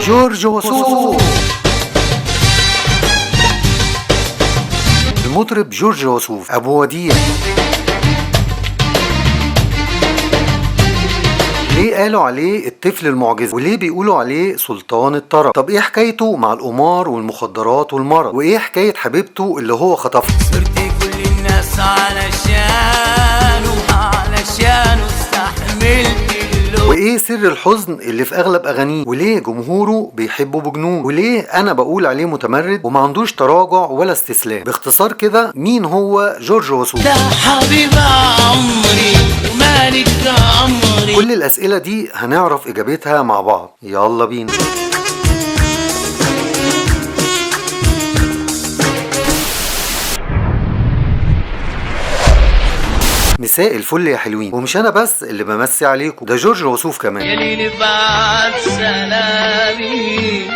جورج وسوف. المطرب جورج وسوف أبو وديع. ليه قالوا عليه الطفل المعجزة؟ وليه بيقولوا عليه سلطان الطرب؟ طب ايه حكايته مع القمار والمخدرات والمرض؟ وايه حكاية حبيبته اللي هو خطفها؟ صرت كل الناس علشانه استحملت اللوم. وايه سر الحزن اللي في اغلب اغانيه؟ وليه جمهوره بيحبه بجنون؟ وليه انا بقول عليه متمرد وما عندوش تراجع ولا استسلام؟ باختصار كده، مين هو جورج وسوف؟ ده حبيب عمري ومالك عمري. كل الاسئله دي هنعرف اجابتها مع بعض، يلا بينا. مساء الفل يا حلوين، ومش انا بس اللي بمسي عليكم، ده جورج وسوف كمان. يا ليلي بعد سلامي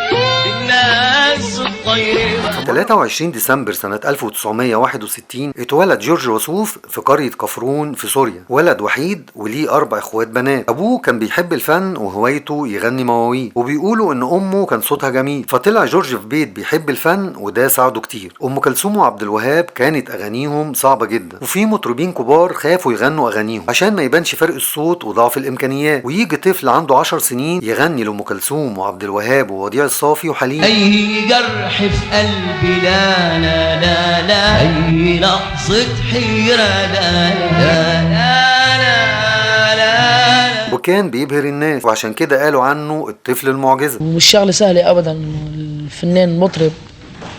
الناس الطيبة. في 23 ديسمبر سنة 1961 اتولد جورج وسوف في قرية كفرون في سوريا. ولد وحيد وليه 4 اخوات بنات. ابوه كان بيحب الفن وهوايته يغني مواويل، وبيقولوا ان امه كان صوتها جميل، فطلع جورج في بيت بيحب الفن وده ساعده كتير. ام كلثوم وعبد الوهاب كانت اغانيهم صعبة جدا، وفي مطربين كبار خافوا يغنوا اغانيهم عشان ما يبانش فرق الصوت وضعف الامكانيات، ويجي طفل عنده 10 سنين يغني لام كلثوم وعبد الوهاب ووديع الصافي وحليم. اي جرح في قلبي لا لا لا لا، اي لحظة حيرة لا لا لا لا لا. وكان بيبهر الناس، وعشان كده قالوا عنه الطفل المعجزة. ومش شغله سهله ابدا انه الفنان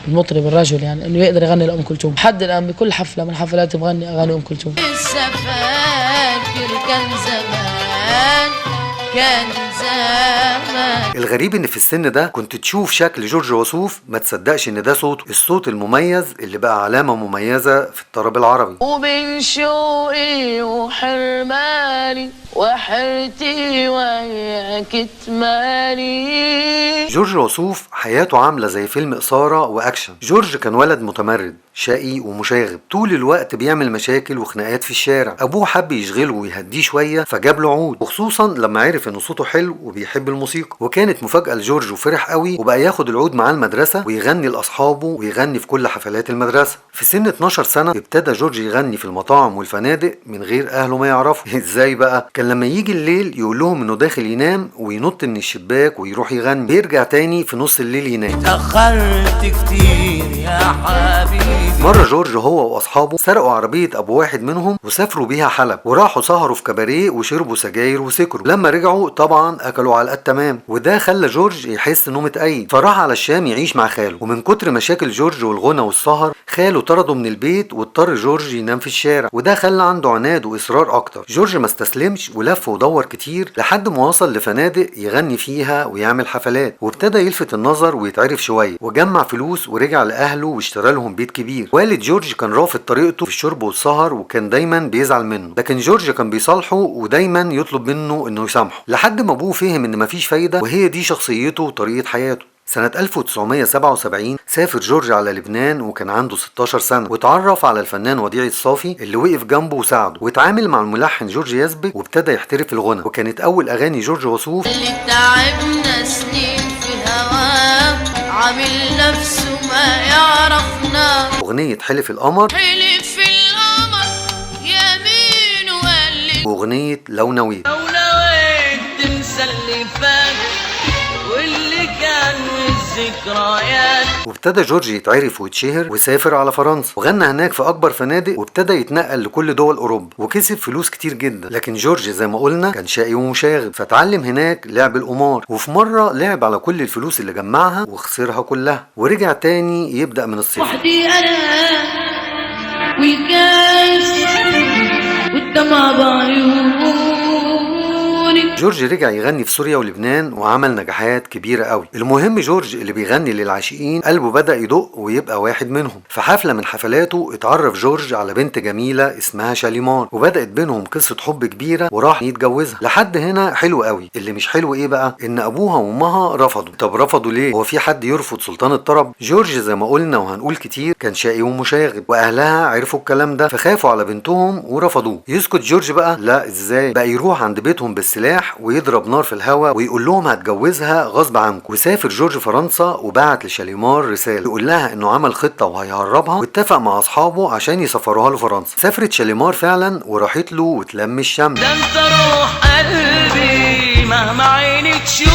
المطرب الرجل يعني انه يقدر يغني لأم كلثوم. لحد الان بكل حفله من حفلاتي بغني اغاني ام كلثوم. لسه فاكر كان زمان الغريب ان في السن ده كنت تشوف شكل جورج وسوف ما تصدقش ان ده صوته، الصوت المميز اللي بقى علامة مميزة في الطرب العربي. وبين شوقي وحرماني وحرتي وياك تمالي. جورج وسوف حياته عاملة زي فيلم إثارة وأكشن. جورج كان ولد متمرد شقي ومشاغب، طول الوقت بيعمل مشاكل وخناقات في الشارع. أبوه حب يشغله ويهديه شوية فجاب له عود، وخصوصا لما عرف إن صوته حلو وبيحب الموسيقى. وكانت مفاجأة لجورج وفرح قوي، وبقى ياخد العود معاه المدرسة ويغني لأصحابه ويغني في كل حفلات المدرسة. في سن 12 سنة ابتدى جورج يغني في المطاعم والفنادق من غير أهله ما يعرفوا. إزاي بقى؟ كان لما يجي الليل يقول لهم إنه داخل ينام وينط من الشباك ويروح يغني، بيرجع تاني في نص الليل ينام. تأخرت كتير يا حبيبي. مرة جورج هو وأصحابه سرقوا عربية أبو واحد منهم وسافروا بيها حلب، وراحوا سهروا في كباريه وشربوا سجاير وسكروا. لما رجعوا طبعا أكلوا علقات تمام، وده خلى جورج يحس إنه متقيد، فراح على الشام يعيش مع خاله. ومن كتر مشاكل جورج والغنى والسهر خاله طرده من البيت، واضطر جورج ينام في الشارع، وده خلى عنده عناد وإصرار أكتر. جورج ما استسلمش ولف ودور كتير لحد ما وصل لفنادق يغني فيها ويعمل حفلات، وابتدى يلفت النظر ويتعرف شوية، وجمع فلوس ورجع لأهله واشترى لهم بيت كبير. والد جورج كان رافض طريقته في الشرب والسهر، وكان دايما بيزعل منه، لكن جورج كان بيصالحه ودايما يطلب منه انه يسامحه، لحد ما ابوه فهم ان مفيش فايدة وهي دي شخصيته وطريقة حياته. سنة 1977 سافر جورج على لبنان وكان عنده 16 سنة، واتعرف على الفنان وديع الصافي اللي وقف جنبه وساعده، واتعامل مع الملحن جورج يزبك وابتدى يحترف الغنى. وكانت أول أغاني جورج وسوف اللي تعبنا سنين في هواه عامل نفسه ما يعرفنا. أغنية حلف القمر، حلف القمر يمين وقال وأغنية لو نويت. لو نويت تنسى اللي فات واللي كان والذكريات. وابتدى جورج يتعرف ويتشهر وسافر على فرنسا وغنى هناك في اكبر فنادق، وابتدى يتنقل لكل دول اوروبا وكسب فلوس كتير جدا. لكن جورج زي ما قلنا كان شقي ومشاغب، فتعلم هناك لعب القمار، وفي مره لعب على كل الفلوس اللي جمعها وخسرها كلها، ورجع تاني يبدا من الصفر. وحدي انا والكاس والدمع بعيوني. جورج رجع يغني في سوريا ولبنان وعمل نجاحات كبيرة قوي. المهم جورج اللي بيغني للعاشقين قلبه بدأ يدق ويبقى واحد منهم. في حفلة من حفلاته اتعرف جورج على بنت جميلة اسمها شاليمار، وبدأت بينهم قصة حب كبيرة وراح يتجوزها. لحد هنا حلو قوي. اللي مش حلو ايه بقى؟ ان ابوها وامها رفضوا. طب رفضوا ليه؟ هو في حد يرفض سلطان الطرب؟ جورج زي ما قلنا وهنقول كتير كان شقي ومشاغب، واهلها عرفوا الكلام ده فخافوا على بنتهم ورفضوه. يسكت جورج بقى؟ لا، ازاي؟ بقى يروح عند بيتهم بالسلاح سلاح ويضرب نار في الهواء ويقول لهم هتجوزها غصب عنكم. وسافر جورج فرنسا وبعت لشاليمار رساله يقول لها انه عمل خطه وهيهربها، واتفق مع اصحابه عشان يسفروها له فرنسا. سافرت شاليمار فعلا وراحت له وتلم الشمل. ده انت روح قلبي مهما عيني تشوف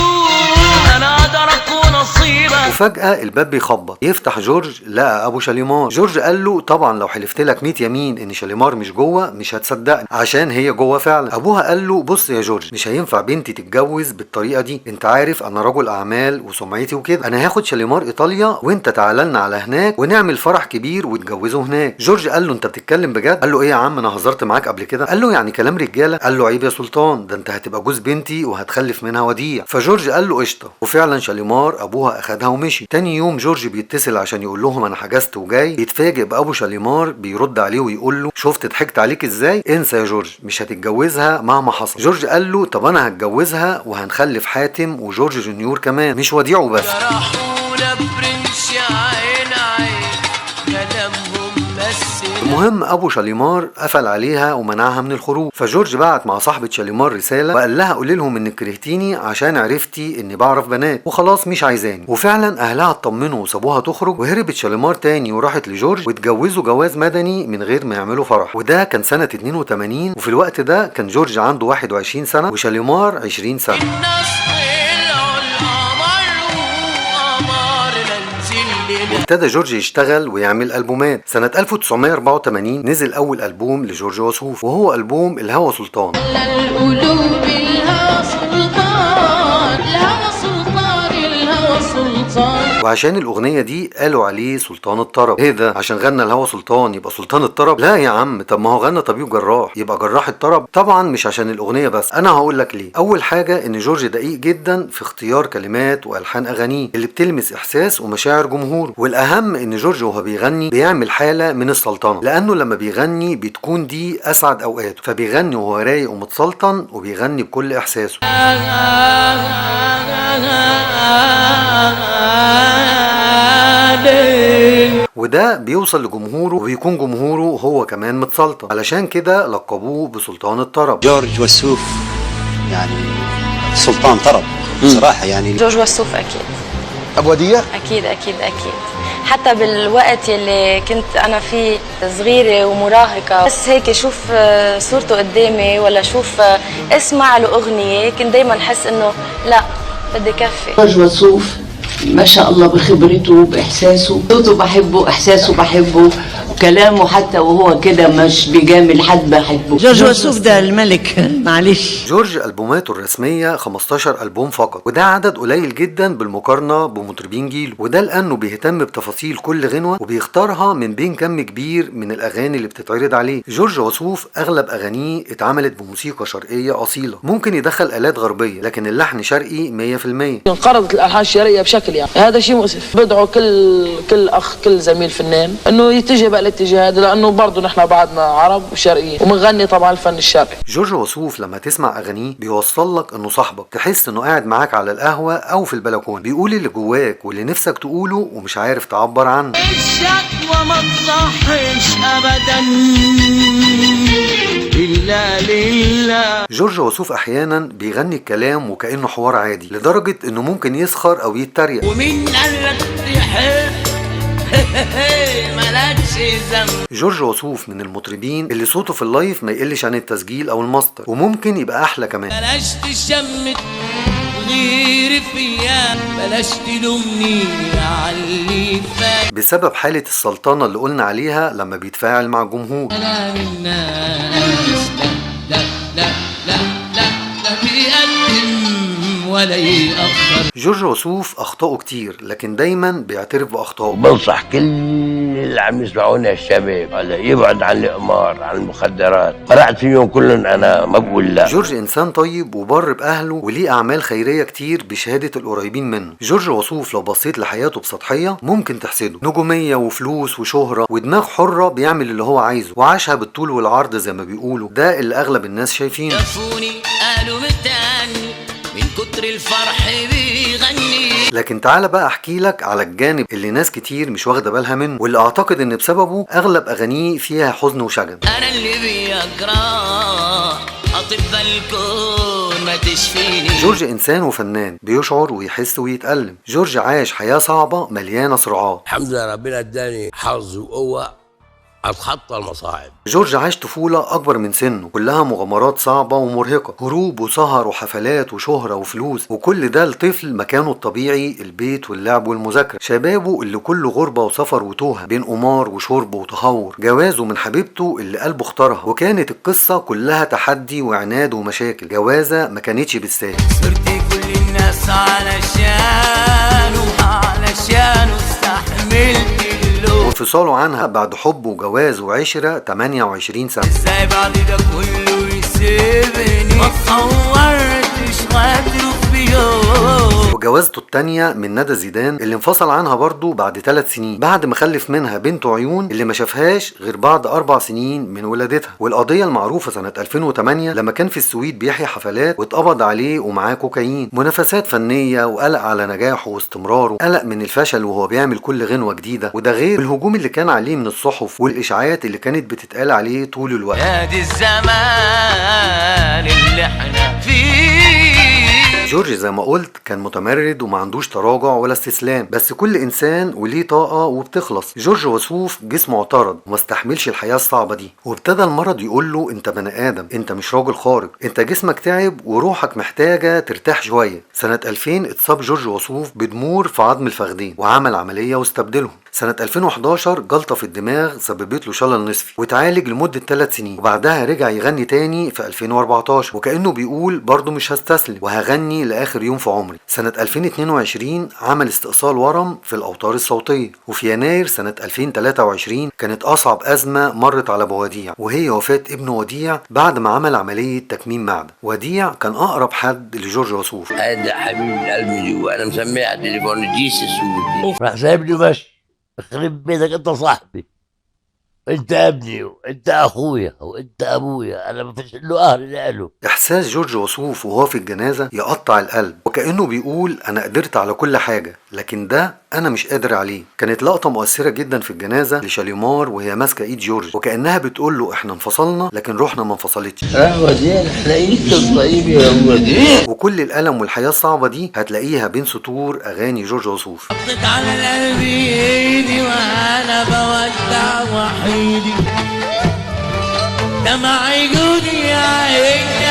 انا قدرك ونصيبك. وفجأة الباب بيخبط، يفتح جورج لقى ابو شاليمار. جورج قال له طبعا لو حلفت لك 100 يمين ان شاليمار مش جوه مش هتصدقني، عشان هي جوه فعلا. ابوها قال له بص يا جورج، مش هينفع بنتي تتجوز بالطريقه دي، انت عارف انا رجل اعمال وسمعتي وكده، انا هاخد شاليمار ايطاليا وانت تعالى لنا على هناك ونعمل فرح كبير وتجوزه هناك. جورج قال له انت بتتكلم بجد؟ قال له ايه يا عم انا هزرت معاك قبل كده؟ قال له يعني كلام رجاله؟ قال له عيب يا سلطان، ده انت هتبقى جوز بنتي وهتخلف منها وديع. فجورج قال له قشطه. وفعلا شاليمار ابوها اخدها ومشي. تاني يوم جورج بيتصل عشان يقول لهم انا حجزت وجاي، يتفاجئ بابو شاليمار بيرد عليه ويقول له شفت ضحكت عليك ازاي؟ انسى يا جورج، مش هتتجوزها مهما حصل. جورج قال له طب انا هتجوزها وهنخلف حاتم وجورج جونيور كمان، مش وديع وبس. المهم ابو شاليمار قفل عليها ومنعها من الخروج. فجورج بعت مع صاحبه شاليمار رساله وقال لها قولي لهم انك كرهتيني عشان عرفتي اني بعرف بنات وخلاص مش عايزاني. وفعلا اهلها اطمنوا وسابوها تخرج، وهربت شاليمار تاني وراحت لجورج واتجوزوا جواز مدني من غير ما يعملوا فرح. وده كان سنه 82، وفي الوقت ده كان جورج عنده 21 سنه وشاليمار 20 سنه. ابتدى جورج يشتغل ويعمل ألبومات. سنة 1984 نزل أول ألبوم لجورج وسوف وهو ألبوم الهوى سلطان. القلوب الهوى سلطان، الهوى سلطان، الهوى سلطان. وعشان الأغنية دي قالوا عليه سلطان الطرب. ايه ده؟ عشان غنى الهوى سلطان يبقى سلطان الطرب؟ لا يا عم، طب ما هو غنى طبيب جراح يبقى جراح الطرب. طبعا مش عشان الأغنية بس، أنا هقول لك ليه. أول حاجة إن جورج دقيق جدا في اختيار كلمات وألحان أغانيه اللي بتلمس إحساس ومشاعر جمهوره. والأهم إن جورج وهو بيغني بيعمل حالة من السلطنة، لأنه لما بيغني بتكون دي أسعد أوقاته، فبيغني وهو رايق ومتسلطن وبيغني بكل إحساسه. وده بيوصل لجمهوره وبيكون جمهوره هو كمان متسلطن، علشان كده لقبوه بسلطان الطرب. جورج وسوف يعني سلطان طرب بصراحة. يعني جورج وسوف أكيد. أبو وديع أكيد أكيد أكيد. حتى بالوقت اللي كنت أنا فيه صغيرة ومراهقة، بس هيك شوف صورته قدامي ولا شوف اسمع له أغنية كنت دايما أحس إنه لا بدي كفي. جورج وسوف ما شاء الله بخبرته وبإحساسه، صوته بحبه، إحساسه بحبه، وكلامه حتى وهو كده مش بيجامل حد بحبه. جورج وسوف ده الملك معلش. جورج ألبوماته الرسمية 15 ألبوم فقط، وده عدد قليل جدا بالمقارنة بمطربين جيله، وده لأنه بيهتم بتفاصيل كل غنوة وبيختارها من بين كم كبير من الأغاني اللي بتتعرض عليه. جورج وسوف أغلب أغانيه اتعملت بموسيقى شرقية أصيلة، ممكن يدخل آلات غربية لكن اللحن شرقي 100%. انقرضت الالحان الشرقيه بشكل يعني هذا شيء مؤسف. بدعو كل اخ كل زميل فنان انه يتجه بقى الاتجاه هذا، لانه برضه نحن بعدنا عرب وشرقيين وبنغني طبعا الفن الشرقي. جورج وسوف لما تسمع اغانيه بيوصل لك انه صاحبك، تحس انه قاعد معاك على القهوه او في البلكونه، بيقول اللي جواك واللي نفسك تقوله ومش عارف تعبر عنه. الشكوى ما تصحش ابدا الا لله. جورج وسوف احيانا بيغني الكلام وكانه حوار عادي، لدرجه انه ممكن يسخر او يتريق. ومين قالك تحب مالكش ذنب. جورج وسوف من المطربين اللي صوته في اللايف ما يقلش عن التسجيل او الماستر، وممكن يبقى احلى كمان. بلاش تشمت غير فيا، بلاش تلومني على اللي فات، بسبب حالة السلطنة اللي قلنا عليها لما بيتفاعل مع الجمهور. كلام الناس لا لا لا لا لا بيقدم ولا يأخر. جورج وسوف أخطائه كتير لكن دايما بيعترف بأخطائه. بنصح كل اللي عم يسمعونا الشباب هلا يبعد عن القمار، عن المخدرات، قرأت فيهم كلهم أنا ما بقول لا. جورج إنسان طيب وبر بأهله وليه أعمال خيرية كتير بشهادة القريبين منه. جورج وسوف لو بصيت لحياته بسطحية ممكن تحسده، نجومية وفلوس وشهرة ودماغ حرة، بيعمل اللي هو عايزه وعاشها بالطول والعرض زي ما بيقولوا. ده اللي أغلب الناس شايفينه. شافوني قالوا متاني من كتر الفرح بيغني. لكن تعالى بقى احكي لك على الجانب اللي ناس كتير مش واخده بالها منه، واللي اعتقد ان بسببه اغلب اغانيه فيها حزن وشجن. انا اللي بيجرى اطب الكون ما تشفيني. جورج إنسان وفنان بيشعر ويحس ويتألم. جورج عاش حياة صعبة مليانة صراعات. الحمد لله ربنا اداني حظ وقوة اتخطى المصاعب. جورج عاش طفولة أكبر من سنه كلها مغامرات صعبة ومرهقة، هروب وسهر وحفلات وشهرة وفلوس، وكل ده لطفل مكانه الطبيعي البيت واللعب والمذاكرة. شبابه اللي كله غربة وسفر وتوهة بين قمار وشرب وتهور، جوازه من حبيبته اللي قلبه اختارها، وكانت القصة كلها تحدي وعناد ومشاكل. جوازة ما كانتش بالسهل. صرت كل الناس علشانه استحملت وانفصاله عنها بعد حب وجواز وعشرة 28 سنة. ازاي بعد ده كله يسيبني؟ ما تصورتش واترك بيوم. وجوازته التانية من ندى زيدان اللي انفصل عنها برضو بعد 3 سنين بعد ما خلف منها بنته عيون اللي ما شافهاش غير بعد 4 سنين من ولادتها. والقضية المعروفة سنة 2008 لما كان في السويد بيحيي حفلات واتقبض عليه ومعاه كوكايين. منافسات فنية وقلق على نجاحه واستمراره، قلق من الفشل وهو بيعمل كل غنوة جديدة، وده غير الهجوم اللي كان عليه من الصحف والإشاعات اللي كانت بتتقال عليه طول الوقت. نادي الزمان اللي احنا فيه. جورج زي ما قلت كان متمرد وما عندوش تراجع ولا استسلام، بس كل انسان وليه طاقه وبتخلص. جورج وسوف جسمه اعترض وما استحملش الحياه الصعبه دي، وابتدى المرض يقول له انت بني ادم، انت مش راجل خارق، انت جسمك تعب وروحك محتاجه ترتاح شويه. سنه 2000 اتصاب جورج وسوف بدمور في عظم الفخذين وعمل عمليه واستبدلهم. سنة 2011 جلطة في الدماغ سببت له شلل نصفي وتعالج لمدة 3 سنين، وبعدها رجع يغني تاني في 2014 وكأنه بيقول برضه مش هستسلم وهغني لآخر يوم في عمري. سنة 2022 عمل استئصال ورم في الأوتار الصوتية، وفي يناير سنة 2023 كانت أصعب أزمة مرت على أبو وديع وهي وفاة ابنه وديع بعد ما عمل عملية تكميم معدة. وديع كان أقرب حد لجورج وسوف. هذا حبيب القلب وانا مسميه على التليفون جيسس راح سايبني ماشي. اخرب بيتك، انت صاحبي، انت ابني وانت اخويا وانت ابويا، انا ما فيش له اهل له. احساس جورج وسوف وهو في الجنازه يقطع القلب، وكانه بيقول انا قدرت على كل حاجه لكن ده انا مش قادر عليه. كانت لقطه مؤثره جدا في الجنازه لشاليمار وهي ماسكه ايد جورج وكانها بتقول له احنا انفصلنا لكن روحنا ما انفصلتش. وديع احنا طيب يا وديع. وكل الالم والحياه الصعبه دي هتلاقيها بين سطور اغاني جورج وسوف. حطيت على القلب ايدي وانا بودع وحيدي، دمع جودي يا عيني.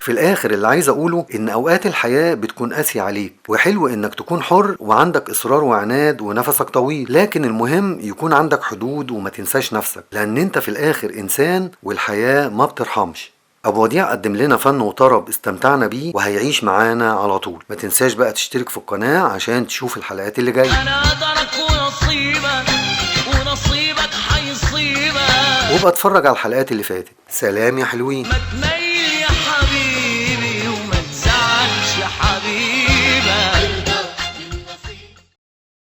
في الاخر اللي عايز اقوله ان اوقات الحياة بتكون قاسية عليك، وحلو انك تكون حر وعندك اصرار وعناد ونفسك طويل، لكن المهم يكون عندك حدود وما تنساش نفسك، لان انت في الاخر انسان والحياة ما بترحمش. ابو وديع قدم لنا فن وطرب استمتعنا بيه وهيعيش معانا على طول. ما تنساش بقى تشترك في القناة عشان تشوف الحلقات اللي جاية. انا قدرك ونصيبك هيصيبك، وابقى اتفرج على الحلقات اللي فاتت. سلام يا حلوين.